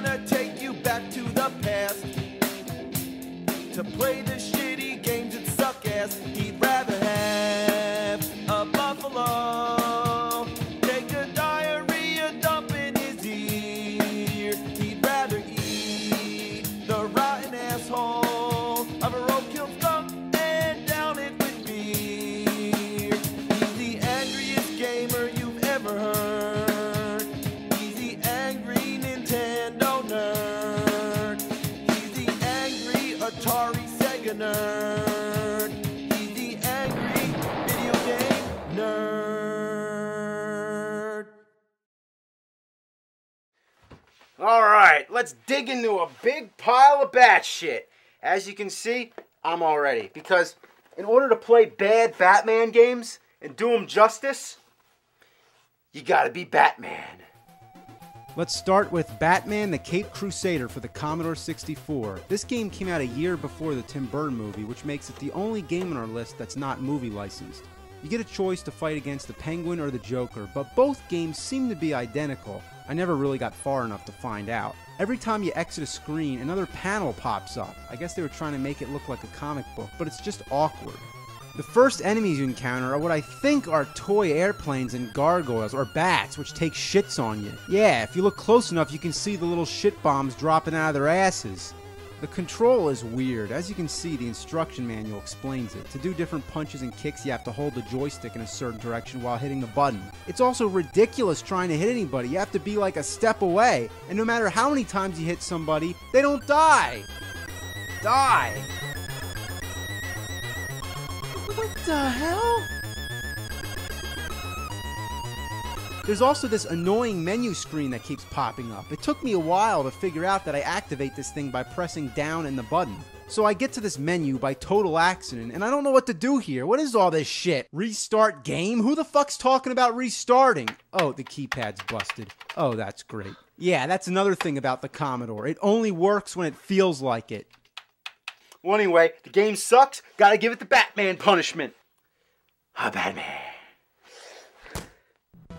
gonna take you back to the past to play the shitty games that suck ass. He'd rather have a buffalo take a diarrhea dump in his ear. He'd rather eat the rotten asshole of a roadkill skunk and down it with beer. He's the angriest gamer you've ever heard. He's the angry Nintendo nerd. He's the angry Atari Sega nerd. He's the angry video game nerd. Alright, let's dig into a big pile of bat shit. As you can see, I'm all ready. Because in order to play bad Batman games and do them justice, you gotta be Batman. Let's start with Batman the Caped Crusader for the Commodore 64. This game came out a year before the Tim Burton movie, which makes it the only game on our list that's not movie licensed. You get a choice to fight against the Penguin or the Joker, but both games seem to be identical. I never really got far enough to find out. Every time you exit a screen, another panel pops up. I guess they were trying to make it look like a comic book, but it's just awkward. The first enemies you encounter are what I think are toy airplanes and gargoyles, or bats, which take shits on you. Yeah, if you look close enough, you can see the little shit bombs dropping out of their asses. The control is weird. As you can see, the instruction manual explains it. To do different punches and kicks, you have to hold the joystick in a certain direction while hitting the button. It's also ridiculous trying to hit anybody. You have to be like a step away, and no matter how many times you hit somebody, they don't die. Die. What the hell? There's also this annoying menu screen that keeps popping up. It took me a while to figure out that I activate this thing by pressing down in the button. So I get to this menu by total accident, and I don't know what to do here. What is all this shit? Restart game? Who the fuck's talking about restarting? Oh, the keypad's busted. Oh, that's great. Yeah, that's another thing about the Commodore. It only works when it feels like it. Well, anyway, the game sucks. Gotta give it the Batman punishment. Batman.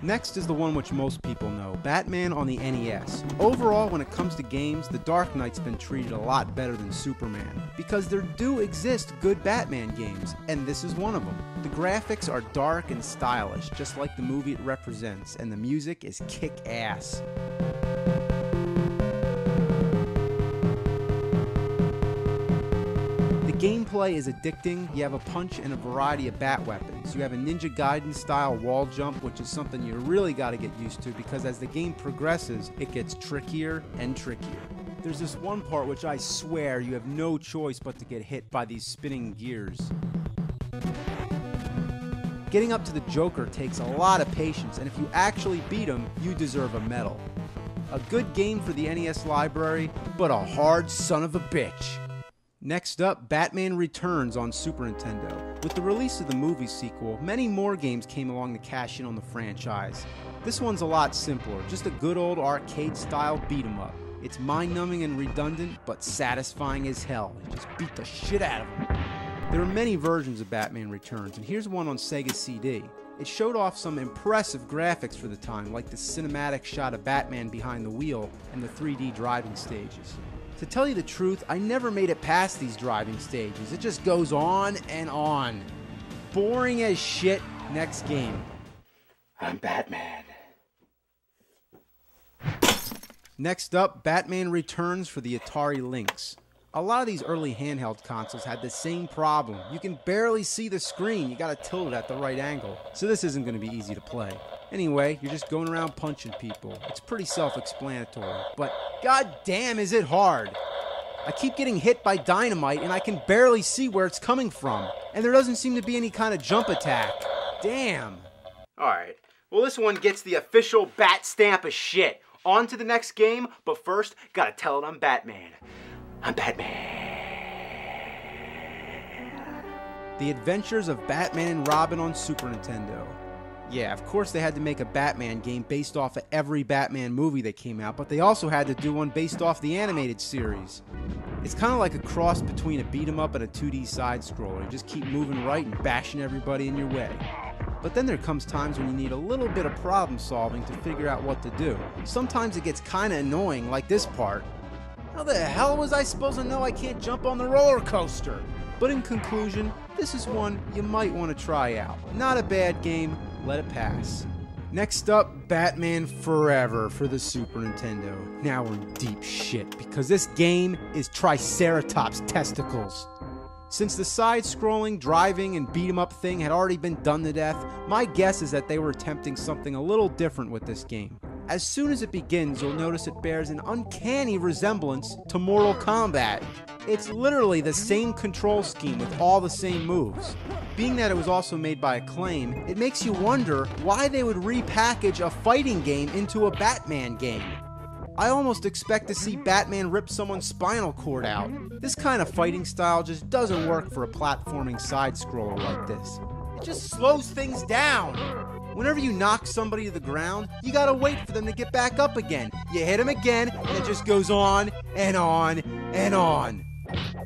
Next is the one which most people know, Batman on the NES. Overall, when it comes to games, The Dark Knight's been treated a lot better than Superman, because there do exist good Batman games, and this is one of them. The graphics are dark and stylish, just like the movie it represents, and the music is kick-ass. The gameplay is addicting. You have a punch and a variety of bat weapons. You have a Ninja Gaiden style wall jump, which is something you really got to get used to because as the game progresses, it gets trickier and trickier. There's this one part which I swear you have no choice but to get hit by these spinning gears. Getting up to the Joker takes a lot of patience, and if you actually beat him, you deserve a medal. A good game for the NES library, but a hard son of a bitch. Next up, Batman Returns on Super Nintendo. With the release of the movie sequel, many more games came along to cash in on the franchise. This one's a lot simpler, just a good old arcade-style beat-em-up. It's mind-numbing and redundant, but satisfying as hell. You just beat the shit out of them. There are many versions of Batman Returns, and here's one on Sega CD. It showed off some impressive graphics for the time, like the cinematic shot of Batman behind the wheel and the 3D driving stages. To tell you the truth, I never made it past these driving stages. It just goes on and on. Boring as shit. Next game. I'm Batman. Next up, Batman Returns for the Atari Lynx. A lot of these early handheld consoles had the same problem. You can barely see the screen. You gotta tilt it at the right angle. So this isn't gonna be easy to play. Anyway, you're just going around punching people. It's pretty self-explanatory, but goddamn is it hard. I keep getting hit by dynamite and I can barely see where it's coming from. And there doesn't seem to be any kind of jump attack. Damn. Alright, well this one gets the official bat stamp of shit. On to the next game, but first, gotta tell it I'm Batman. I'm Batman. The Adventures of Batman and Robin on Super Nintendo. Yeah, of course they had to make a Batman game based off of every Batman movie that came out, but they also had to do one based off the animated series. It's kind of like a cross between a beat-em-up and a 2D side-scroller. You just keep moving right and bashing everybody in your way. But then there comes times when you need a little bit of problem solving to figure out what to do. Sometimes it gets kinda annoying, like this part. How the hell was I supposed to know I can't jump on the roller coaster? But in conclusion, this is one you might want to try out. Not a bad game, let it pass. Next up, Batman Forever for the Super Nintendo. Now we're in deep shit, because this game is Triceratops testicles. Since the side-scrolling, driving, and beat-em-up thing had already been done to death, my guess is that they were attempting something a little different with this game. As soon as it begins, you'll notice it bears an uncanny resemblance to Mortal Kombat. It's literally the same control scheme with all the same moves. Being that it was also made by Acclaim, it makes you wonder why they would repackage a fighting game into a Batman game. I almost expect to see Batman rip someone's spinal cord out. This kind of fighting style just doesn't work for a platforming side-scroller like this. It just slows things down. Whenever you knock somebody to the ground, you gotta wait for them to get back up again. You hit them again, and it just goes on and on and on.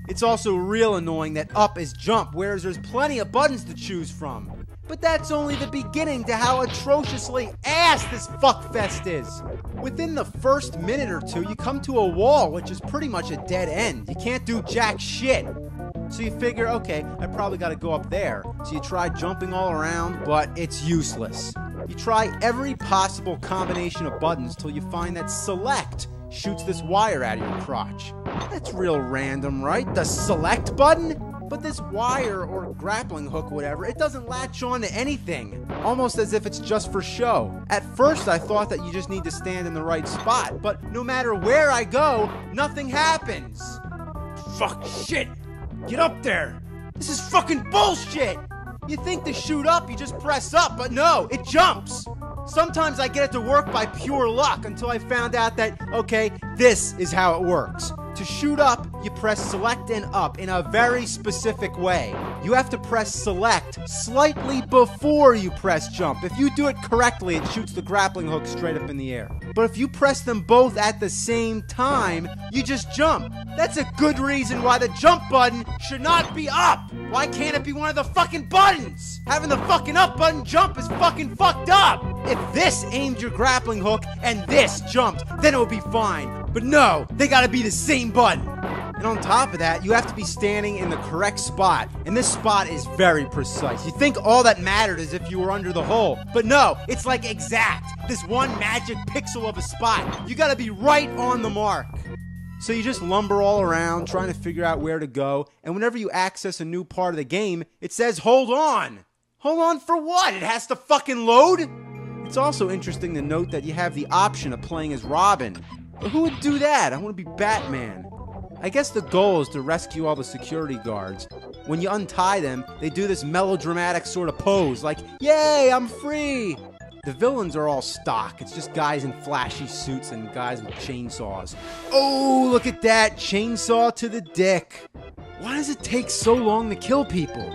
It's also real annoying that up is jump, whereas there's plenty of buttons to choose from. But that's only the beginning to how atrociously ass this fuckfest is. Within the first minute or two, you come to a wall, which is pretty much a dead end. You can't do jack shit. So you figure, okay, I probably gotta go up there. So you try jumping all around, but it's useless. You try every possible combination of buttons till you find that select shoots this wire out of your crotch. That's real random, right? The select button? But this wire or grappling hook, whatever, it doesn't latch on to anything. Almost as if it's just for show. At first I thought that you just need to stand in the right spot, but no matter where I go, nothing happens. Fuck shit! Get up there! This is fucking bullshit! You think to shoot up, you just press up, but no, it jumps! Sometimes I get it to work by pure luck until I found out that, okay, this is how it works. To shoot up, you press select and up in a very specific way. You have to press select slightly before you press jump. If you do it correctly, it shoots the grappling hook straight up in the air. But if you press them both at the same time, you just jump. That's a good reason why the jump button should not be up. Why can't it be one of the fucking buttons? Having the fucking up button jump is fucking fucked up. If this aimed your grappling hook and this jumped, then it would be fine. But no, they gotta be the same button. And on top of that, you have to be standing in the correct spot. And this spot is very precise. You think all that mattered is if you were under the hole. But no, it's like exact. This one magic pixel of a spot. You gotta be right on the mark. So you just lumber all around, trying to figure out where to go. And whenever you access a new part of the game, it says, hold on. Hold on for what? It has to fucking load? It's also interesting to note that you have the option of playing as Robin. But who would do that? I want to be Batman. I guess the goal is to rescue all the security guards. When you untie them, they do this melodramatic sort of pose, like, yay, I'm free! The villains are all stock. It's just guys in flashy suits and guys with chainsaws. Oh, look at that! Chainsaw to the dick! Why does it take so long to kill people?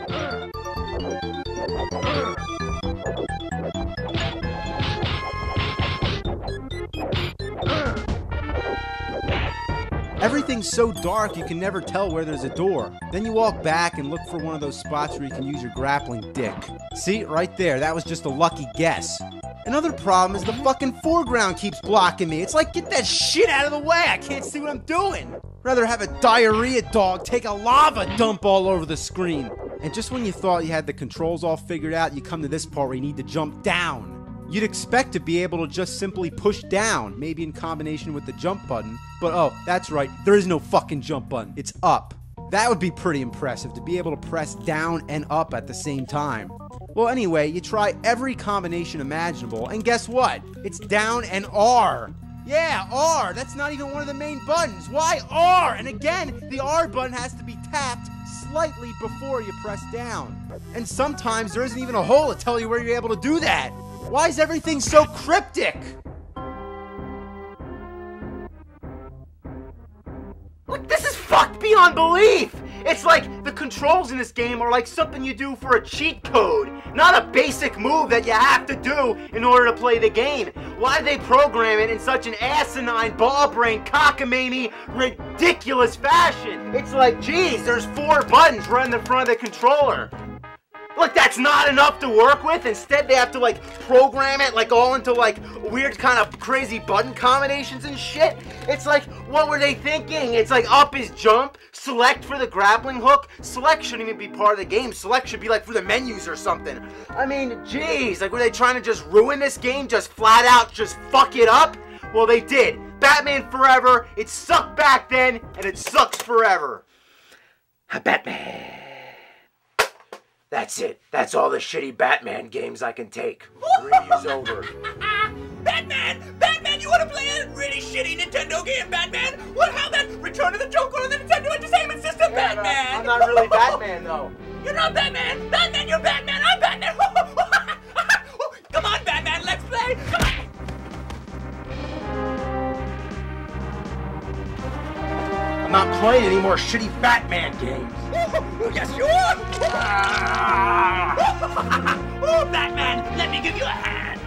Everything's so dark you can never tell where there's a door. Then you walk back and look for one of those spots where you can use your grappling dick. See, right there, that was just a lucky guess. Another problem is the fucking foreground keeps blocking me. It's like, get that shit out of the way, I can't see what I'm doing. Rather have a diarrhea dog take a lava dump all over the screen. And just when you thought you had the controls all figured out, you come to this part where you need to jump down. You'd expect to be able to just simply push down, maybe in combination with the jump button, but oh, that's right, there is no fucking jump button, it's up. That would be pretty impressive, to be able to press down and up at the same time. Well, anyway, you try every combination imaginable, and guess what? It's down and R. Yeah, R, that's not even one of the main buttons. Why R? And again, the R button has to be tapped slightly before you press down. And sometimes there isn't even a hole to tell you where you're able to do that. Why is everything so cryptic? Look, this is fucked beyond belief! It's like the controls in this game are like something you do for a cheat code, not a basic move that you have to do in order to play the game. Why did they program it in such an asinine, ball-brained, cockamamie, ridiculous fashion? It's like, geez, there's 4 buttons right in the front of the controller. Like, that's not enough to work with. Instead, they have to, like, program it, like, all into, like, weird kind of crazy button combinations and shit. It's like, what were they thinking? It's like, up is jump, select for the grappling hook. Select shouldn't even be part of the game. Select should be, like, for the menus or something. I mean, jeez, like, were they trying to just ruin this game? Just flat out just fuck it up? Well, they did. Batman Forever, it sucked back then, and it sucks forever. Batman. That's it. That's all the shitty Batman games I can take. Review's over. Batman! Batman, you wanna play a really shitty Nintendo game, Batman? What, how about Return of the Joker on the Nintendo Entertainment System, Yeah, Batman? I'm not really Batman, though. You're not Batman! Batman, you're Batman! I'm Batman! Come on, Batman, let's play! Come on! I'm not playing any more shitty Batman games. Yes, you are! Oh, Batman, let me give you a hand!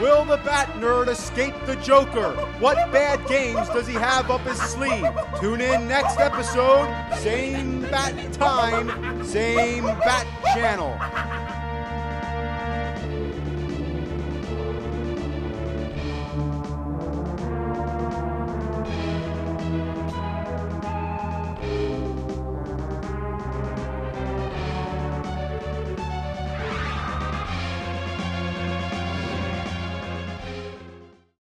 Will the Bat Nerd escape the Joker? What bad games does he have up his sleeve? Tune in next episode, same bat time, same bat channel.